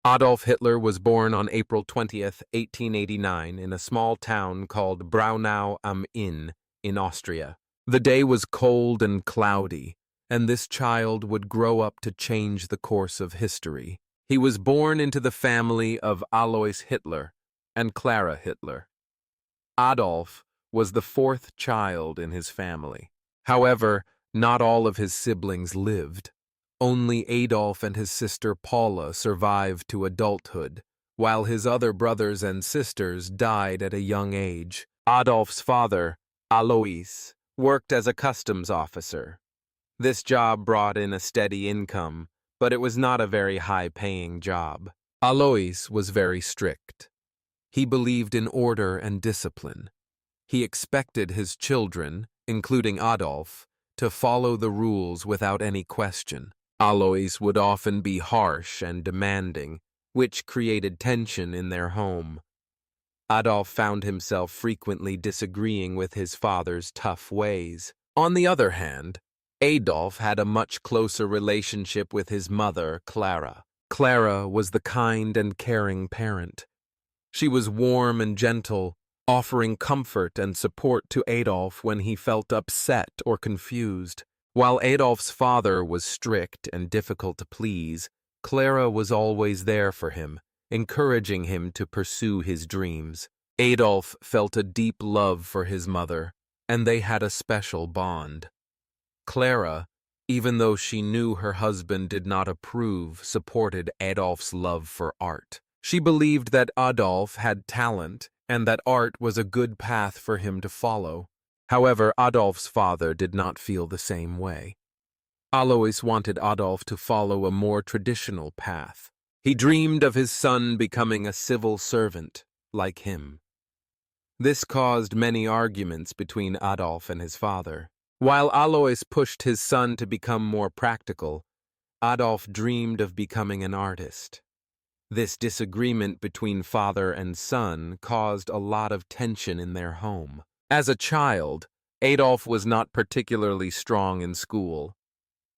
Adolf Hitler was born on April 20th, 1889, in a small town called Braunau am Inn in Austria. The day was cold and cloudy, and this child would grow up to change the course of history. He was born into the family of Alois Hitler and Clara Hitler. Adolf was the fourth child in his family. However, not all of his siblings lived. Only Adolf and his sister Paula survived to adulthood, while his other brothers and sisters died at a young age. Adolf's father, Alois, worked as a customs officer. This job brought in a steady income, but it was not a very high-paying job. Alois was very strict. He believed in order and discipline. He expected his children, including Adolf, to follow the rules without any question. Alois would often be harsh and demanding, which created tension in their home. Adolf found himself frequently disagreeing with his father's tough ways. On the other hand, Adolf had a much closer relationship with his mother, Clara. Clara was the kind and caring parent. She was warm and gentle, offering comfort and support to Adolf when he felt upset or confused. While Adolf's father was strict and difficult to please, Clara was always there for him, encouraging him to pursue his dreams. Adolf felt a deep love for his mother, and they had a special bond. Clara, even though she knew her husband did not approve, supported Adolf's love for art. She believed that Adolf had talent and that art was a good path for him to follow. However, Adolf's father did not feel the same way. Alois wanted Adolf to follow a more traditional path. He dreamed of his son becoming a civil servant, like him. This caused many arguments between Adolf and his father. While Alois pushed his son to become more practical, Adolf dreamed of becoming an artist. This disagreement between father and son caused a lot of tension in their home. As a child, Adolf was not particularly strong in school.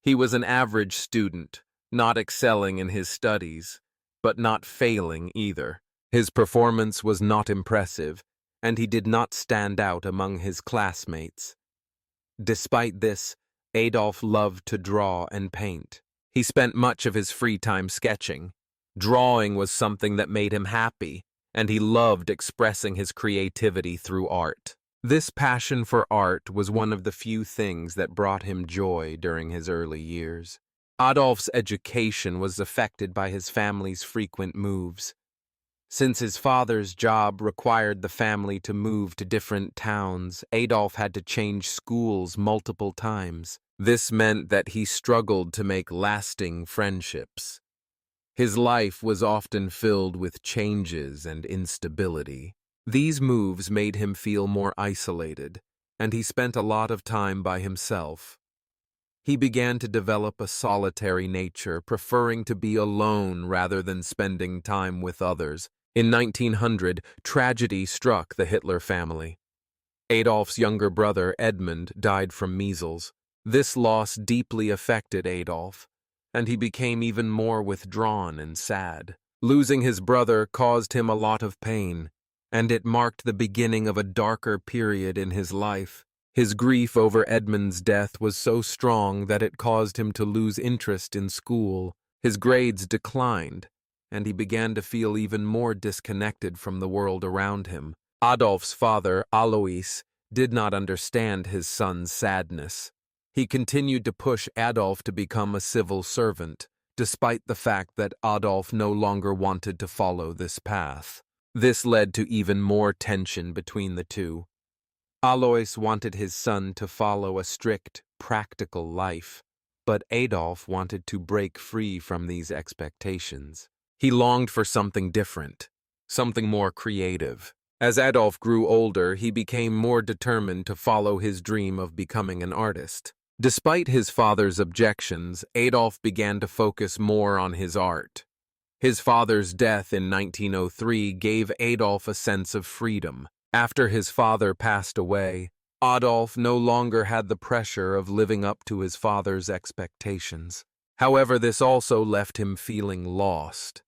He was an average student, not excelling in his studies, but not failing either. His performance was not impressive, and he did not stand out among his classmates. Despite this, Adolf loved to draw and paint. He spent much of his free time sketching. Drawing was something that made him happy, and he loved expressing his creativity through art. This passion for art was one of the few things that brought him joy during his early years. Adolf's education was affected by his family's frequent moves. Since his father's job required the family to move to different towns, Adolf had to change schools multiple times. This meant that he struggled to make lasting friendships. His life was often filled with changes and instability. These moves made him feel more isolated, and he spent a lot of time by himself. He began to develop a solitary nature, preferring to be alone rather than spending time with others. In 1900, tragedy struck the Hitler family. Adolf's younger brother, Edmund, died from measles. This loss deeply affected Adolf, and he became even more withdrawn and sad. Losing his brother caused him a lot of pain, and it marked the beginning of a darker period in his life. His grief over Edmund's death was so strong that it caused him to lose interest in school. His grades declined, and he began to feel even more disconnected from the world around him. Adolf's father, Alois, did not understand his son's sadness. He continued to push Adolf to become a civil servant, despite the fact that Adolf no longer wanted to follow this path. This led to even more tension between the two. Alois wanted his son to follow a strict, practical life, but Adolf wanted to break free from these expectations. He longed for something different, something more creative. As Adolf grew older, he became more determined to follow his dream of becoming an artist. Despite his father's objections, Adolf began to focus more on his art. His father's death in 1903 gave Adolf a sense of freedom. After his father passed away, Adolf no longer had the pressure of living up to his father's expectations. However, this also left him feeling lost.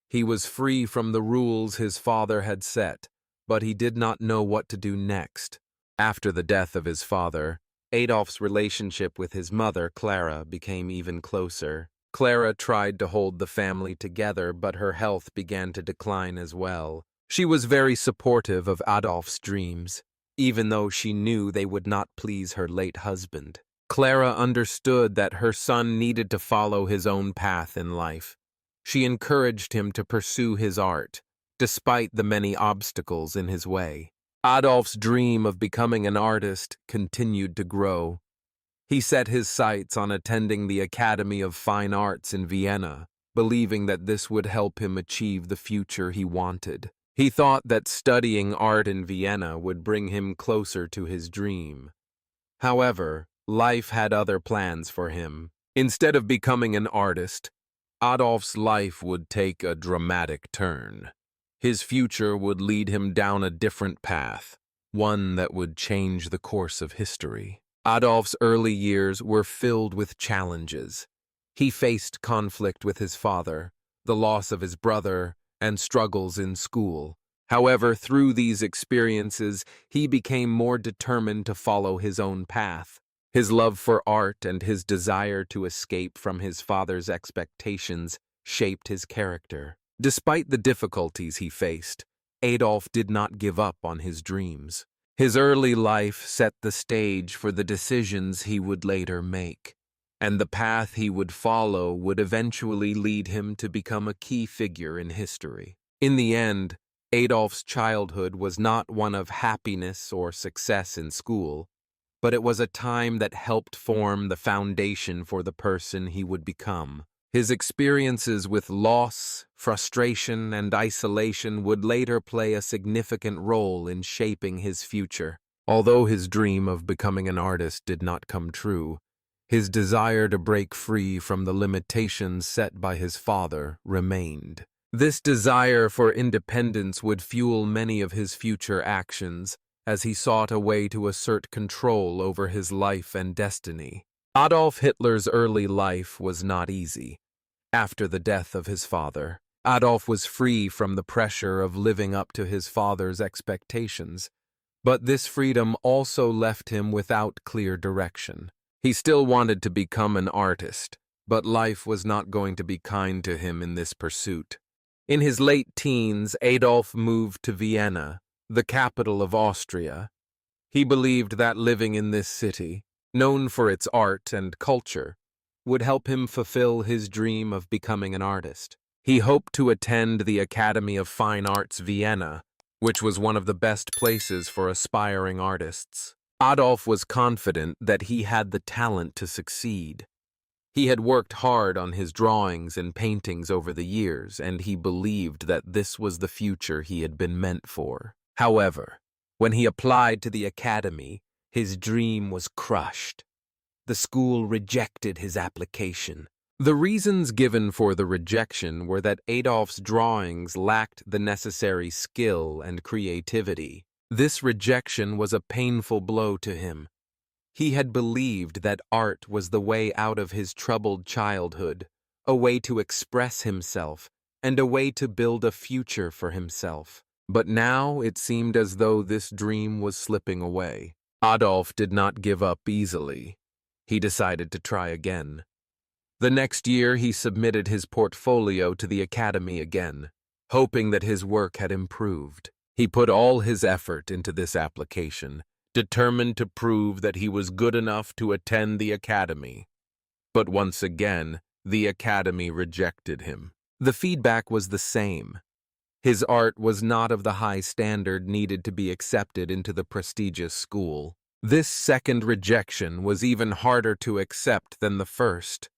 He was free from the rules his father had set, but he did not know what to do next. After the death of his father, Adolf's relationship with his mother, Clara, became even closer. Clara tried to hold the family together, but her health began to decline as well. She was very supportive of Adolf's dreams, even though she knew they would not please her late husband. Clara understood that her son needed to follow his own path in life. She encouraged him to pursue his art, despite the many obstacles in his way. Adolf's dream of becoming an artist continued to grow. He set his sights on attending the Academy of Fine Arts in Vienna, believing that this would help him achieve the future he wanted. He thought that studying art in Vienna would bring him closer to his dream. However, life had other plans for him. Instead of becoming an artist, Adolf's life would take a dramatic turn. His future would lead him down a different path, one that would change the course of history. Adolf's early years were filled with challenges. He faced conflict with his father, the loss of his brother, and struggles in school. However, through these experiences, he became more determined to follow his own path. His love for art and his desire to escape from his father's expectations shaped his character. Despite the difficulties he faced, Adolf did not give up on his dreams. His early life set the stage for the decisions he would later make, and the path he would follow would eventually lead him to become a key figure in history. In the end, Adolf's childhood was not one of happiness or success in school, but it was a time that helped form the foundation for the person he would become. His experiences with loss, frustration, and isolation would later play a significant role in shaping his future. Although his dream of becoming an artist did not come true, his desire to break free from the limitations set by his father remained. This desire for independence would fuel many of his future actions, as he sought a way to assert control over his life and destiny. Adolf Hitler's early life was not easy. After the death of his father, Adolf was free from the pressure of living up to his father's expectations, but this freedom also left him without clear direction. He still wanted to become an artist, but life was not going to be kind to him in this pursuit. In his late teens, Adolf moved to Vienna, the capital of Austria. He believed that living in this city, known for its art and culture, would help him fulfill his dream of becoming an artist. He hoped to attend the Academy of Fine Arts Vienna, which was one of the best places for aspiring artists. Adolf was confident that he had the talent to succeed. He had worked hard on his drawings and paintings over the years, and he believed that this was the future he had been meant for. However, when he applied to the academy, his dream was crushed. The school rejected his application. The reasons given for the rejection were that Adolf's drawings lacked the necessary skill and creativity. This rejection was a painful blow to him. He had believed that art was the way out of his troubled childhood, a way to express himself, and a way to build a future for himself. But now it seemed as though this dream was slipping away. Adolf did not give up easily. He decided to try again. The next year he submitted his portfolio to the academy again, hoping that his work had improved. He put all his effort into this application, determined to prove that he was good enough to attend the academy. But once again, the academy rejected him. The feedback was the same. His art was not of the high standard needed to be accepted into the prestigious school. This second rejection was even harder to accept than the first.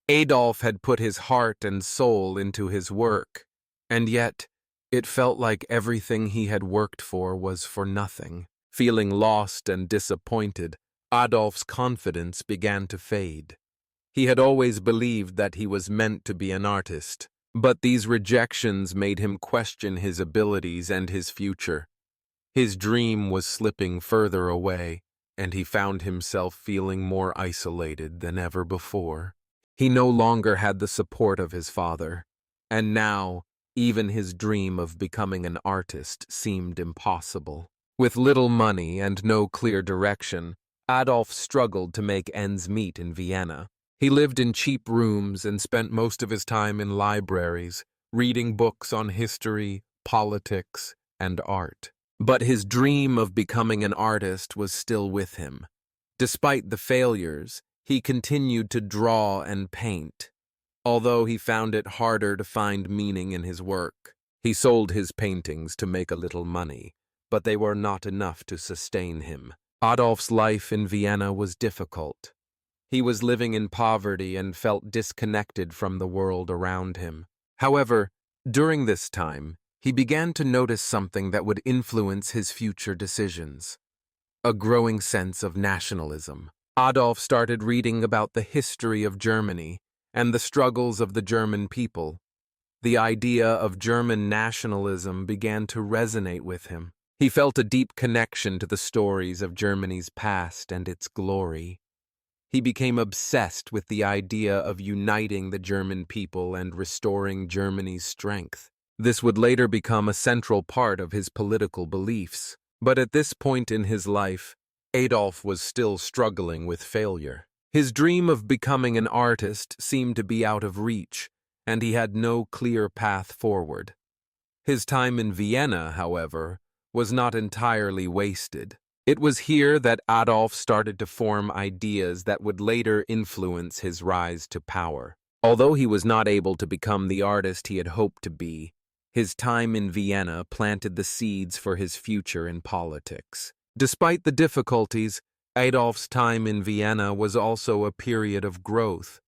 Adolf had put his heart and soul into his work, and yet it felt like everything he had worked for was for nothing. Feeling lost and disappointed, Adolf's confidence began to fade. He had always believed that he was meant to be an artist, but these rejections made him question his abilities and his future. His dream was slipping further away, and he found himself feeling more isolated than ever before. He no longer had the support of his father. And now, even his dream of becoming an artist seemed impossible. With little money and no clear direction, Adolf struggled to make ends meet in Vienna. He lived in cheap rooms and spent most of his time in libraries, reading books on history, politics, and art. But his dream of becoming an artist was still with him. Despite the failures, he continued to draw and paint. Although he found it harder to find meaning in his work, he sold his paintings to make a little money, but they were not enough to sustain him. Adolf's life in Vienna was difficult. He was living in poverty and felt disconnected from the world around him. However, during this time, he began to notice something that would influence his future decisions: a growing sense of nationalism. Adolf started reading about the history of Germany and the struggles of the German people. The idea of German nationalism began to resonate with him. He felt a deep connection to the stories of Germany's past and its glory. He became obsessed with the idea of uniting the German people and restoring Germany's strength. This would later become a central part of his political beliefs. But at this point in his life, Adolf was still struggling with failure. His dream of becoming an artist seemed to be out of reach, and he had no clear path forward. His time in Vienna, however, was not entirely wasted. It was here that Adolf started to form ideas that would later influence his rise to power. Although he was not able to become the artist he had hoped to be, his time in Vienna planted the seeds for his future in politics. Despite the difficulties, Adolf's time in Vienna was also a period of growth.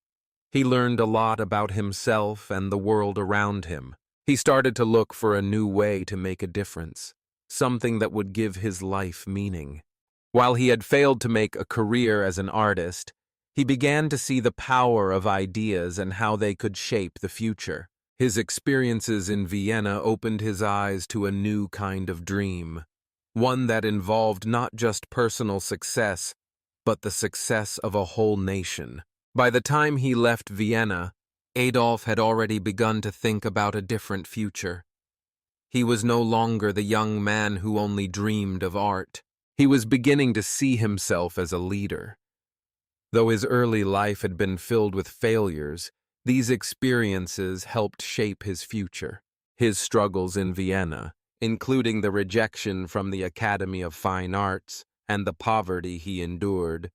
He learned a lot about himself and the world around him. He started to look for a new way to make a difference, something that would give his life meaning. While he had failed to make a career as an artist, he began to see the power of ideas and how they could shape the future. His experiences in Vienna opened his eyes to a new kind of dream, one that involved not just personal success, but the success of a whole nation. By the time he left Vienna, Adolf had already begun to think about a different future. He was no longer the young man who only dreamed of art. He was beginning to see himself as a leader. Though his early life had been filled with failures, these experiences helped shape his future. His struggles in Vienna, including the rejection from the Academy of Fine Arts and the poverty he endured,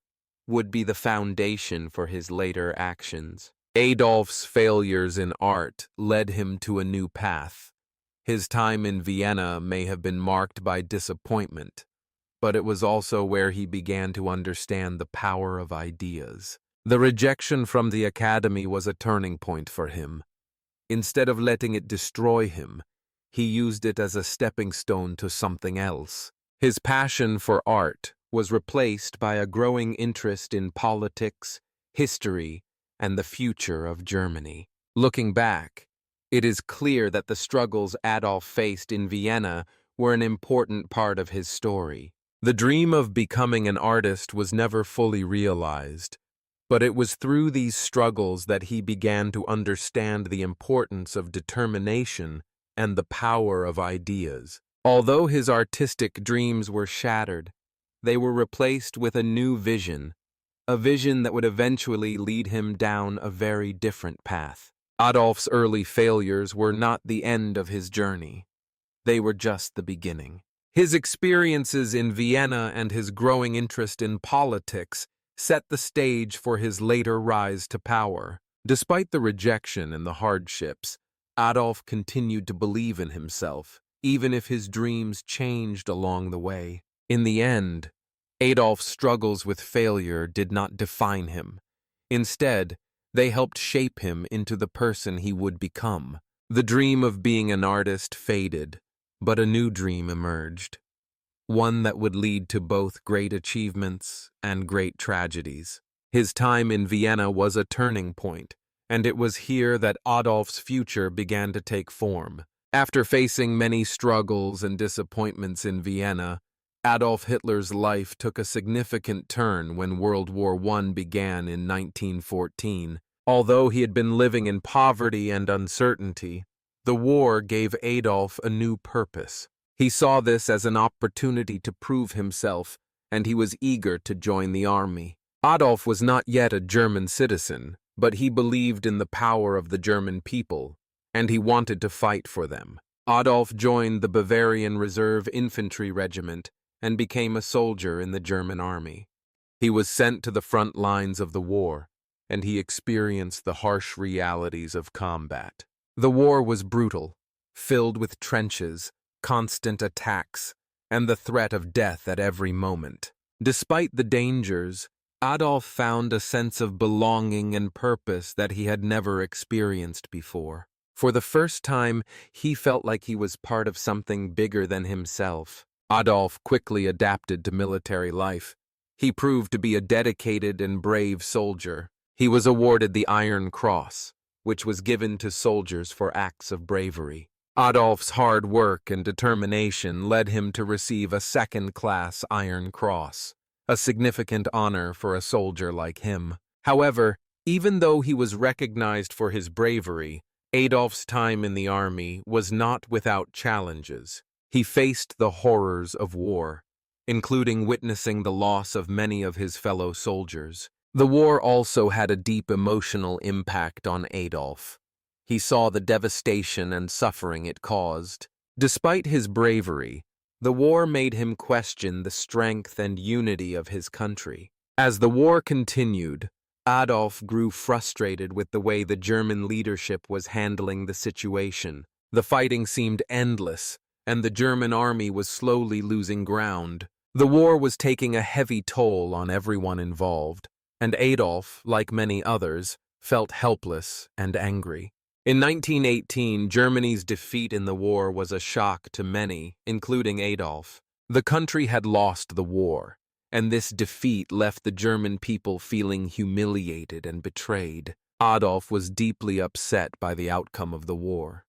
would be the foundation for his later actions. Adolf's failures in art led him to a new path. His time in Vienna may have been marked by disappointment, but it was also where he began to understand the power of ideas. The rejection from the Academy was a turning point for him. Instead of letting it destroy him, he used it as a stepping stone to something else. His passion for art was replaced by a growing interest in politics, history, and the future of Germany. Looking back, it is clear that the struggles Adolf faced in Vienna were an important part of his story. The dream of becoming an artist was never fully realized, but it was through these struggles that he began to understand the importance of determination and the power of ideas. Although his artistic dreams were shattered, they were replaced with a new vision, a vision that would eventually lead him down a very different path. Adolf's early failures were not the end of his journey. They were just the beginning. His experiences in Vienna and his growing interest in politics set the stage for his later rise to power. Despite the rejection and the hardships, Adolf continued to believe in himself, even if his dreams changed along the way. In the end, Adolf's struggles with failure did not define him. Instead, they helped shape him into the person he would become. The dream of being an artist faded, but a new dream emerged, one that would lead to both great achievements and great tragedies. His time in Vienna was a turning point, and it was here that Adolf's future began to take form. After facing many struggles and disappointments in Vienna, Adolf Hitler's life took a significant turn when World War I began in 1914. Although he had been living in poverty and uncertainty, the war gave Adolf a new purpose. He saw this as an opportunity to prove himself, and he was eager to join the army. Adolf was not yet a German citizen, but he believed in the power of the German people, and he wanted to fight for them. Adolf joined the Bavarian Reserve Infantry Regiment and became a soldier in the German army. He was sent to the front lines of the war, and he experienced the harsh realities of combat. The war was brutal, filled with trenches, constant attacks, and the threat of death at every moment. Despite the dangers, Adolf found a sense of belonging and purpose that he had never experienced before. For the first time, he felt like he was part of something bigger than himself. Adolf quickly adapted to military life. He proved to be a dedicated and brave soldier. He was awarded the Iron Cross, which was given to soldiers for acts of bravery. Adolf's hard work and determination led him to receive a second-class Iron Cross, a significant honor for a soldier like him. However, even though he was recognized for his bravery, Adolf's time in the army was not without challenges. He faced the horrors of war, including witnessing the loss of many of his fellow soldiers. The war also had a deep emotional impact on Adolf. He saw the devastation and suffering it caused. Despite his bravery, the war made him question the strength and unity of his country. As the war continued, Adolf grew frustrated with the way the German leadership was handling the situation. The fighting seemed endless, and the German army was slowly losing ground. The war was taking a heavy toll on everyone involved, and Adolf, like many others, felt helpless and angry. In 1918, Germany's defeat in the war was a shock to many, including Adolf. The country had lost the war, and this defeat left the German people feeling humiliated and betrayed. Adolf was deeply upset by the outcome of the war.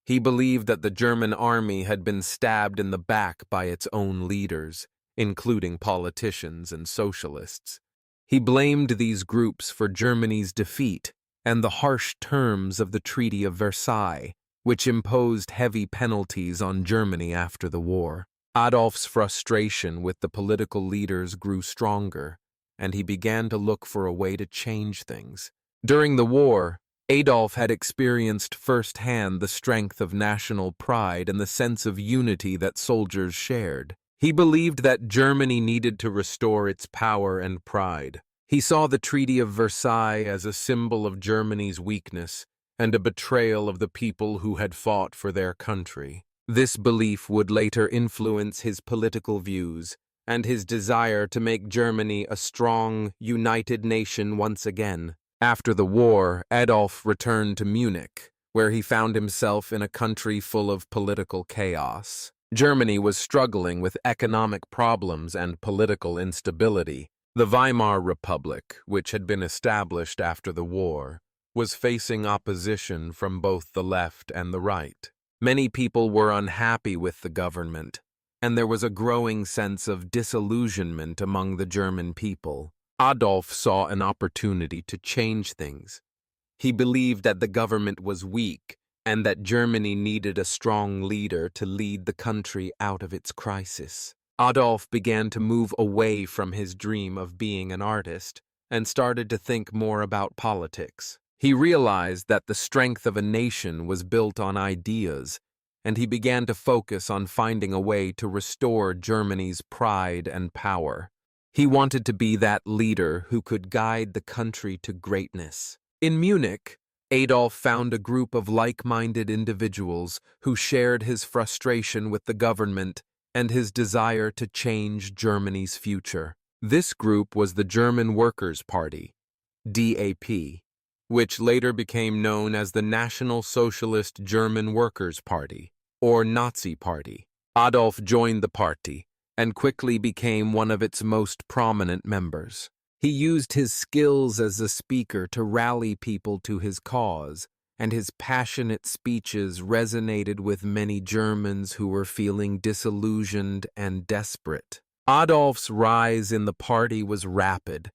He believed that the German army had been stabbed in the back by its own leaders, including politicians and socialists. He blamed these groups for Germany's defeat and the harsh terms of the Treaty of Versailles, which imposed heavy penalties on Germany after the war. Adolf's frustration with the political leaders grew stronger, and he began to look for a way to change things. During the war, Adolf had experienced firsthand the strength of national pride and the sense of unity that soldiers shared. He believed that Germany needed to restore its power and pride. He saw the Treaty of Versailles as a symbol of Germany's weakness and a betrayal of the people who had fought for their country. This belief would later influence his political views and his desire to make Germany a strong, united nation once again. After the war, Adolf returned to Munich, where he found himself in a country full of political chaos. Germany was struggling with economic problems and political instability. The Weimar Republic, which had been established after the war, was facing opposition from both the left and the right. Many people were unhappy with the government, and there was a growing sense of disillusionment among the German people. Adolf saw an opportunity to change things. He believed that the government was weak and that Germany needed a strong leader to lead the country out of its crisis. Adolf began to move away from his dream of being an artist and started to think more about politics. He realized that the strength of a nation was built on ideas, and he began to focus on finding a way to restore Germany's pride and power. He wanted to be that leader who could guide the country to greatness. In Munich, Adolf found a group of like-minded individuals who shared his frustration with the government and his desire to change Germany's future. This group was the German Workers' Party, DAP, which later became known as the National Socialist German Workers' Party, or Nazi Party. Adolf joined the party and quickly became one of its most prominent members. He used his skills as a speaker to rally people to his cause, and his passionate speeches resonated with many Germans who were feeling disillusioned and desperate. Adolf's rise in the party was rapid,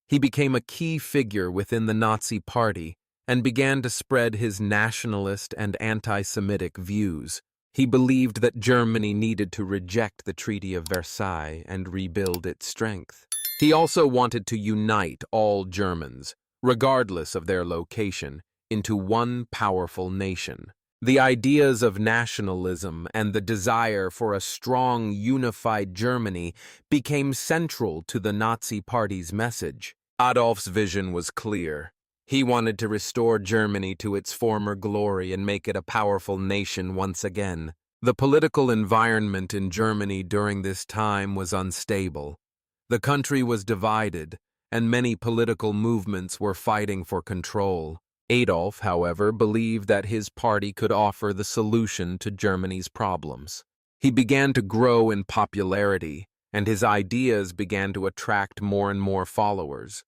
He became a key figure within the Nazi Party and began to spread his nationalist and anti-Semitic views. He believed that Germany needed to reject the Treaty of Versailles and rebuild its strength. He also wanted to unite all Germans, regardless of their location, into one powerful nation. The ideas of nationalism and the desire for a strong, unified Germany became central to the Nazi Party's message. Adolf's vision was clear. He wanted to restore Germany to its former glory and make it a powerful nation once again. The political environment in Germany during this time was unstable. The country was divided, and many political movements were fighting for control. Adolf, however, believed that his party could offer the solution to Germany's problems. He began to grow in popularity, and his ideas began to attract more and more followers.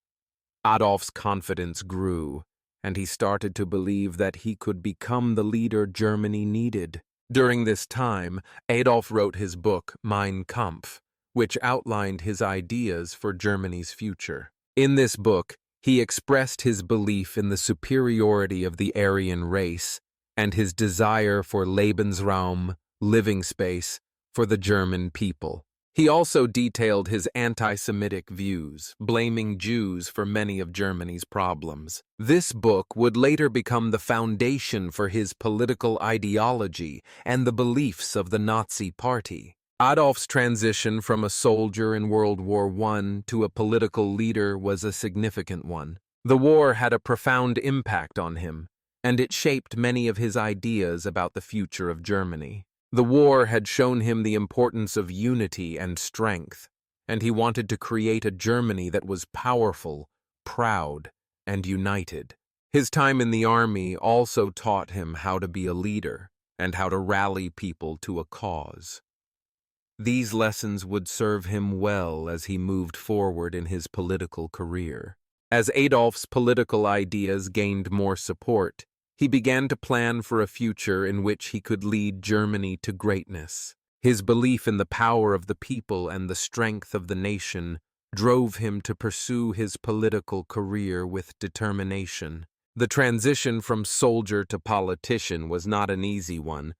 Adolf's confidence grew, and he started to believe that he could become the leader Germany needed. During this time, Adolf wrote his book, Mein Kampf, which outlined his ideas for Germany's future. In this book, he expressed his belief in the superiority of the Aryan race and his desire for Lebensraum, living space, for the German people. He also detailed his anti-Semitic views, blaming Jews for many of Germany's problems. This book would later become the foundation for his political ideology and the beliefs of the Nazi Party. Adolf's transition from a soldier in World War I to a political leader was a significant one. The war had a profound impact on him, and it shaped many of his ideas about the future of Germany. The war had shown him the importance of unity and strength, and he wanted to create a Germany that was powerful, proud, and united. His time in the army also taught him how to be a leader and how to rally people to a cause. These lessons would serve him well as he moved forward in his political career. As Adolf's political ideas gained more support, he began to plan for a future in which he could lead Germany to greatness. His belief in the power of the people and the strength of the nation drove him to pursue his political career with determination. The transition from soldier to politician was not an easy one,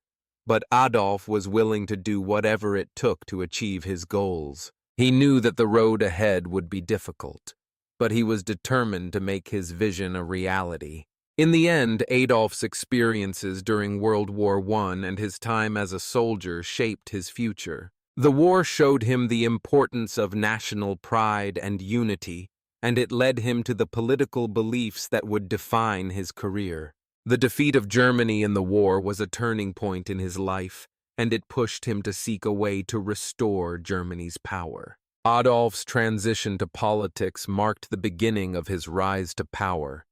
but Adolf was willing to do whatever it took to achieve his goals. He knew that the road ahead would be difficult, but he was determined to make his vision a reality. In the end, Adolf's experiences during World War I and his time as a soldier shaped his future. The war showed him the importance of national pride and unity, and it led him to the political beliefs that would define his career. The defeat of Germany in the war was a turning point in his life, and it pushed him to seek a way to restore Germany's power. Adolf's transition to politics marked the beginning of his rise to power,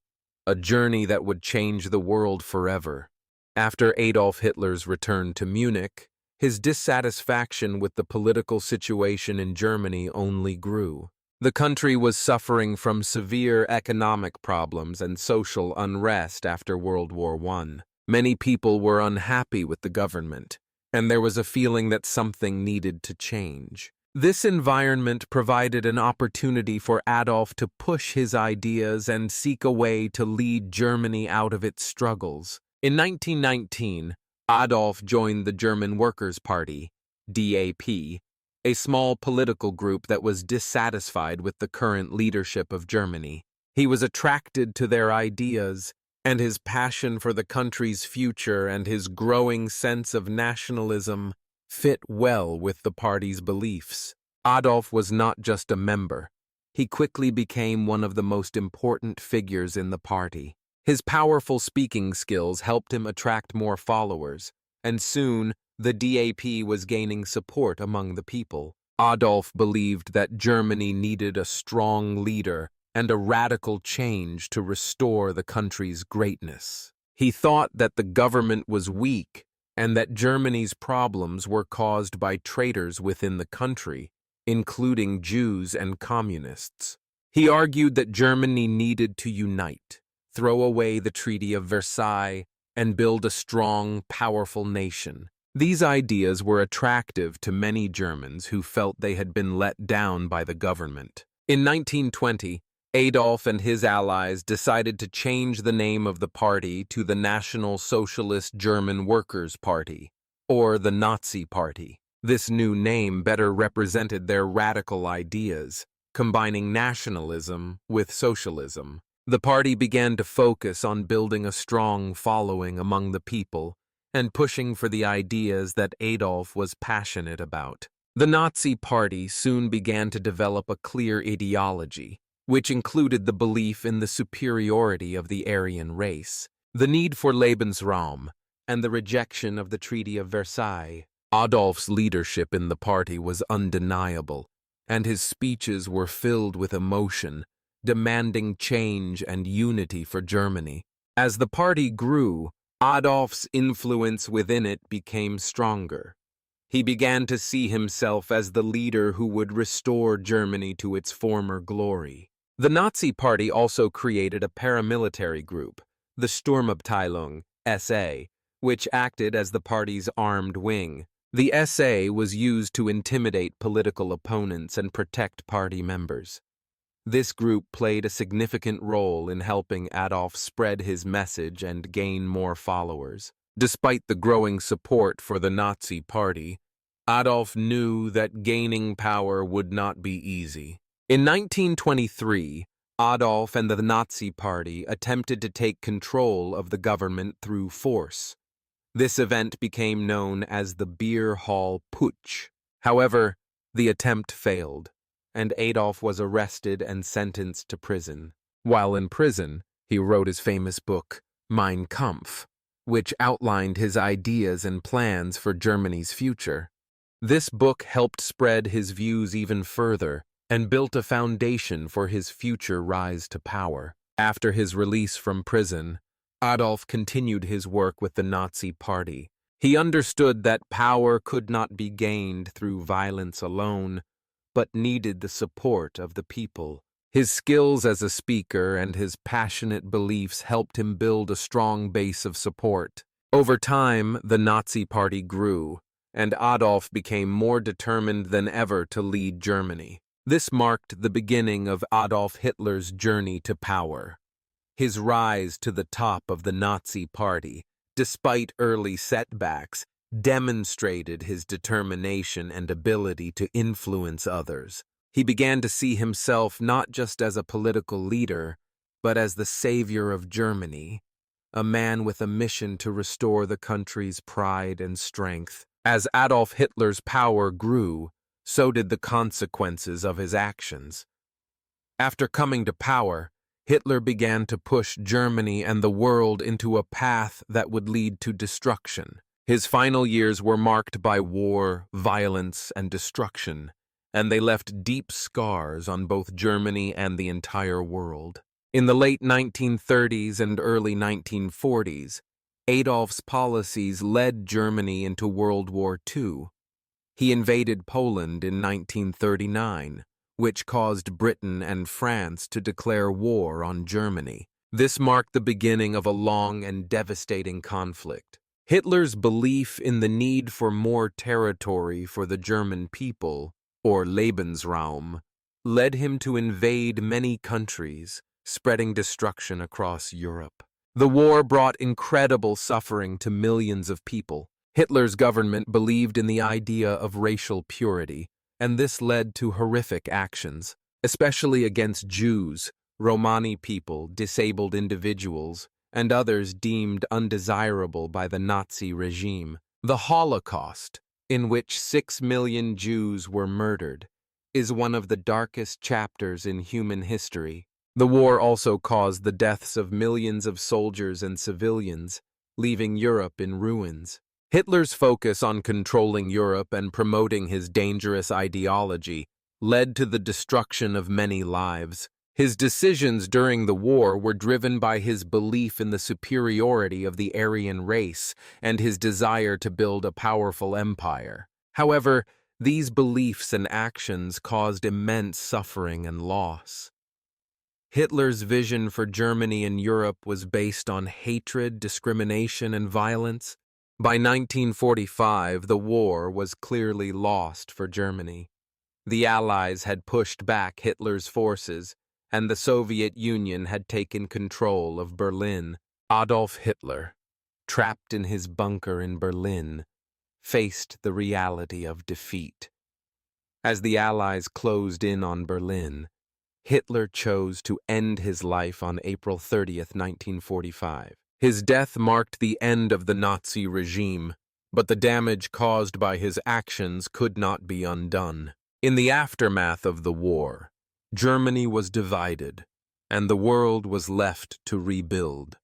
a journey that would change the world forever. After Adolf Hitler's return to Munich, his dissatisfaction with the political situation in Germany only grew. The country was suffering from severe economic problems and social unrest after World War I. Many people were unhappy with the government, and there was a feeling that something needed to change. This environment provided an opportunity for Adolf to push his ideas and seek a way to lead Germany out of its struggles. In 1919, Adolf joined the German Workers' Party, DAP, a small political group that was dissatisfied with the current leadership of Germany. He was attracted to their ideas, and his passion for the country's future and his growing sense of nationalism fit well with the party's beliefs. Adolf was not just a member. He quickly became one of the most important figures in the party. His powerful speaking skills helped him attract more followers, and soon the DAP was gaining support among the people. Adolf believed that Germany needed a strong leader and a radical change to restore the country's greatness. He thought that the government was weak and that Germany's problems were caused by traitors within the country, including Jews and communists. He argued that Germany needed to unite, throw away the Treaty of Versailles, and build a strong, powerful nation. These ideas were attractive to many Germans who felt they had been let down by the government. In 1920, Adolf and his allies decided to change the name of the party to the National Socialist German Workers' Party, or the Nazi Party. This new name better represented their radical ideas, combining nationalism with socialism. The party began to focus on building a strong following among the people and pushing for the ideas that Adolf was passionate about. The Nazi Party soon began to develop a clear ideology, which included the belief in the superiority of the Aryan race, the need for Lebensraum, and the rejection of the Treaty of Versailles. Adolf's leadership in the party was undeniable, and his speeches were filled with emotion, demanding change and unity for Germany. As the party grew, Adolf's influence within it became stronger. He began to see himself as the leader who would restore Germany to its former glory. The Nazi Party also created a paramilitary group, the Sturmabteilung, SA, which acted as the party's armed wing. The SA was used to intimidate political opponents and protect party members. This group played a significant role in helping Adolf spread his message and gain more followers. Despite the growing support for the Nazi Party, Adolf knew that gaining power would not be easy. In 1923, Adolf and the Nazi Party attempted to take control of the government through force. This event became known as the Beer Hall Putsch. However, the attempt failed, and Adolf was arrested and sentenced to prison. While in prison, he wrote his famous book, Mein Kampf, which outlined his ideas and plans for Germany's future. This book helped spread his views even further and built a foundation for his future rise to power. After his release from prison, Adolf continued his work with the Nazi Party. He understood that power could not be gained through violence alone, but needed the support of the people. His skills as a speaker and his passionate beliefs helped him build a strong base of support. Over time, the Nazi Party grew, and Adolf became more determined than ever to lead Germany. This marked the beginning of Adolf Hitler's journey to power. His rise to the top of the Nazi Party, despite early setbacks, demonstrated his determination and ability to influence others. He began to see himself not just as a political leader, but as the savior of Germany, a man with a mission to restore the country's pride and strength. As Adolf Hitler's power grew, so did the consequences of his actions. After coming to power, Hitler began to push Germany and the world into a path that would lead to destruction. His final years were marked by war, violence, and destruction, and they left deep scars on both Germany and the entire world. In the late 1930s and early 1940s, Adolf's policies led Germany into World War II. He invaded Poland in 1939, which caused Britain and France to declare war on Germany. This marked the beginning of a long and devastating conflict. Hitler's belief in the need for more territory for the German people, or Lebensraum, led him to invade many countries, spreading destruction across Europe. The war brought incredible suffering to millions of people. Hitler's government believed in the idea of racial purity, and this led to horrific actions, especially against Jews, Romani people, disabled individuals, and others deemed undesirable by the Nazi regime. The Holocaust, in which 6 million Jews were murdered, is one of the darkest chapters in human history. The war also caused the deaths of millions of soldiers and civilians, leaving Europe in ruins. Hitler's focus on controlling Europe and promoting his dangerous ideology led to the destruction of many lives. His decisions during the war were driven by his belief in the superiority of the Aryan race and his desire to build a powerful empire. However, these beliefs and actions caused immense suffering and loss. Hitler's vision for Germany and Europe was based on hatred, discrimination, and violence. By 1945, the war was clearly lost for Germany. The Allies had pushed back Hitler's forces, and the Soviet Union had taken control of Berlin. Adolf Hitler, trapped in his bunker in Berlin, faced the reality of defeat. As the Allies closed in on Berlin, Hitler chose to end his life on April 30th, 1945. His death marked the end of the Nazi regime, but the damage caused by his actions could not be undone. In the aftermath of the war, Germany was divided, and the world was left to rebuild.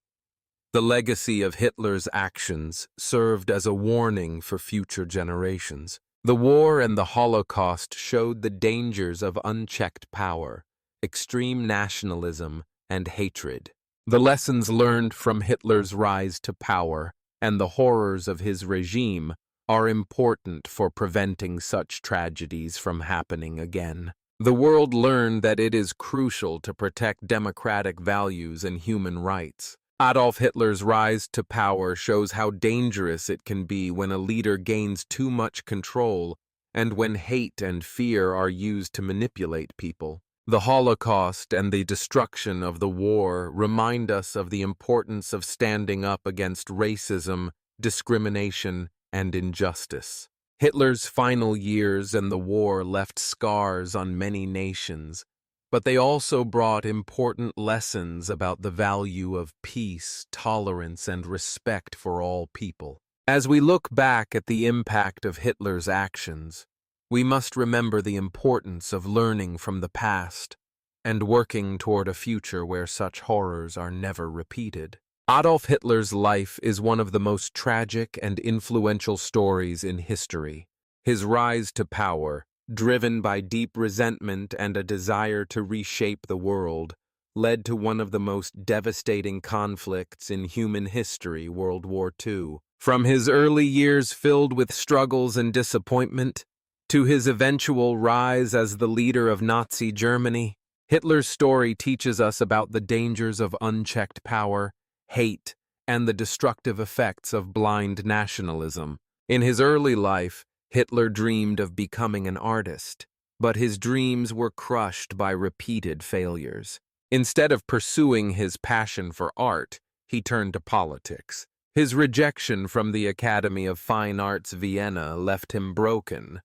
The legacy of Hitler's actions served as a warning for future generations. The war and the Holocaust showed the dangers of unchecked power, extreme nationalism, and hatred. The lessons learned from Hitler's rise to power and the horrors of his regime are important for preventing such tragedies from happening again. The world learned that it is crucial to protect democratic values and human rights. Adolf Hitler's rise to power shows how dangerous it can be when a leader gains too much control and when hate and fear are used to manipulate people. The Holocaust and the destruction of the war remind us of the importance of standing up against racism, discrimination, and injustice. Hitler's final years and the war left scars on many nations, but they also brought important lessons about the value of peace, tolerance, and respect for all people. As we look back at the impact of Hitler's actions, we must remember the importance of learning from the past and working toward a future where such horrors are never repeated. Adolf Hitler's life is one of the most tragic and influential stories in history. His rise to power, driven by deep resentment and a desire to reshape the world, led to one of the most devastating conflicts in human history, World War II. From his early years filled with struggles and disappointment, to his eventual rise as the leader of Nazi Germany, Hitler's story teaches us about the dangers of unchecked power, hate, and the destructive effects of blind nationalism. In his early life, Hitler dreamed of becoming an artist, but his dreams were crushed by repeated failures. Instead of pursuing his passion for art, he turned to politics. His rejection from the Academy of Fine Arts Vienna left him broken,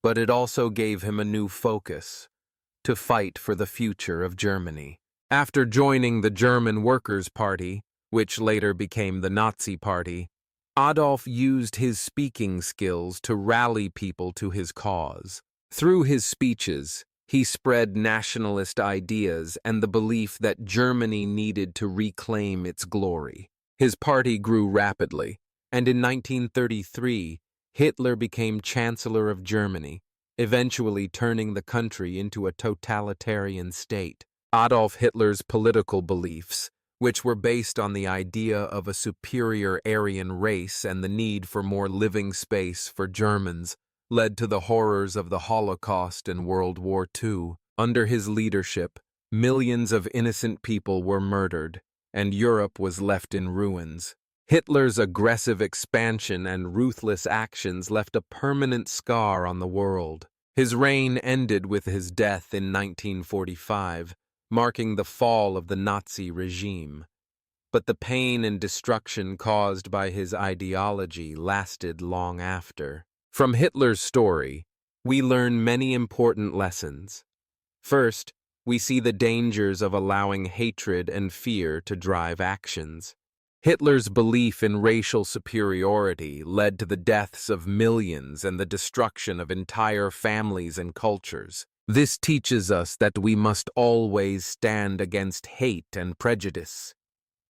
but it also gave him a new focus: to fight for the future of Germany. After joining the German Workers' Party, which later became the Nazi Party, Adolf used his speaking skills to rally people to his cause. Through his speeches, he spread nationalist ideas and the belief that Germany needed to reclaim its glory. His party grew rapidly, and in 1933, Hitler became Chancellor of Germany, eventually turning the country into a totalitarian state. Adolf Hitler's political beliefs, which were based on the idea of a superior Aryan race and the need for more living space for Germans, led to the horrors of the Holocaust and World War II. Under his leadership, millions of innocent people were murdered, and Europe was left in ruins. Hitler's aggressive expansion and ruthless actions left a permanent scar on the world. His reign ended with his death in 1945, marking the fall of the Nazi regime. But the pain and destruction caused by his ideology lasted long after. From Hitler's story, we learn many important lessons. First, we see the dangers of allowing hatred and fear to drive actions. Hitler's belief in racial superiority led to the deaths of millions and the destruction of entire families and cultures. This teaches us that we must always stand against hate and prejudice.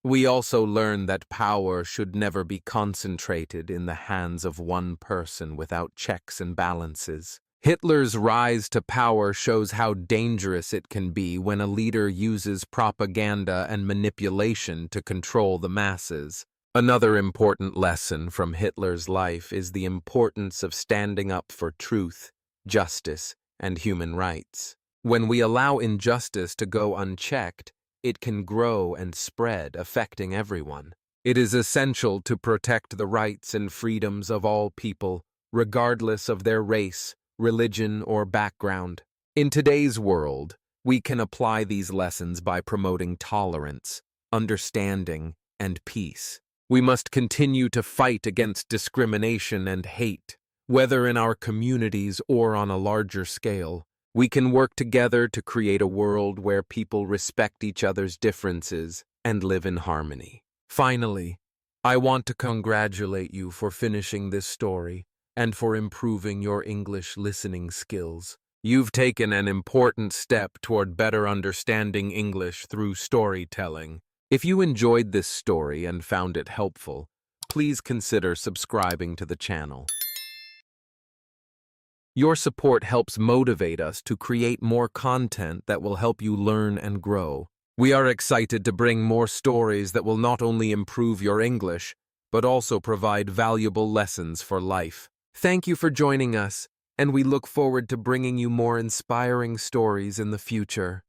We also learn that power should never be concentrated in the hands of one person without checks and balances. Hitler's rise to power shows how dangerous it can be when a leader uses propaganda and manipulation to control the masses. Another important lesson from Hitler's life is the importance of standing up for truth, justice, and human rights. When we allow injustice to go unchecked, it can grow and spread, affecting everyone. It is essential to protect the rights and freedoms of all people, regardless of their race, religion, or background. In today's world, We can apply these lessons by promoting tolerance, understanding, and peace. We must continue to fight against discrimination and hate, whether in our communities or on a larger scale. We can work together to create a world where people respect each other's differences and live in harmony. Finally, I want to congratulate you for finishing this story and for improving your English listening skills. You've taken an important step toward better understanding English through storytelling. If you enjoyed this story and found it helpful, please consider subscribing to the channel. Your support helps motivate us to create more content that will help you learn and grow. We are excited to bring more stories that will not only improve your English, but also provide valuable lessons for life. Thank you for joining us, and we look forward to bringing you more inspiring stories in the future.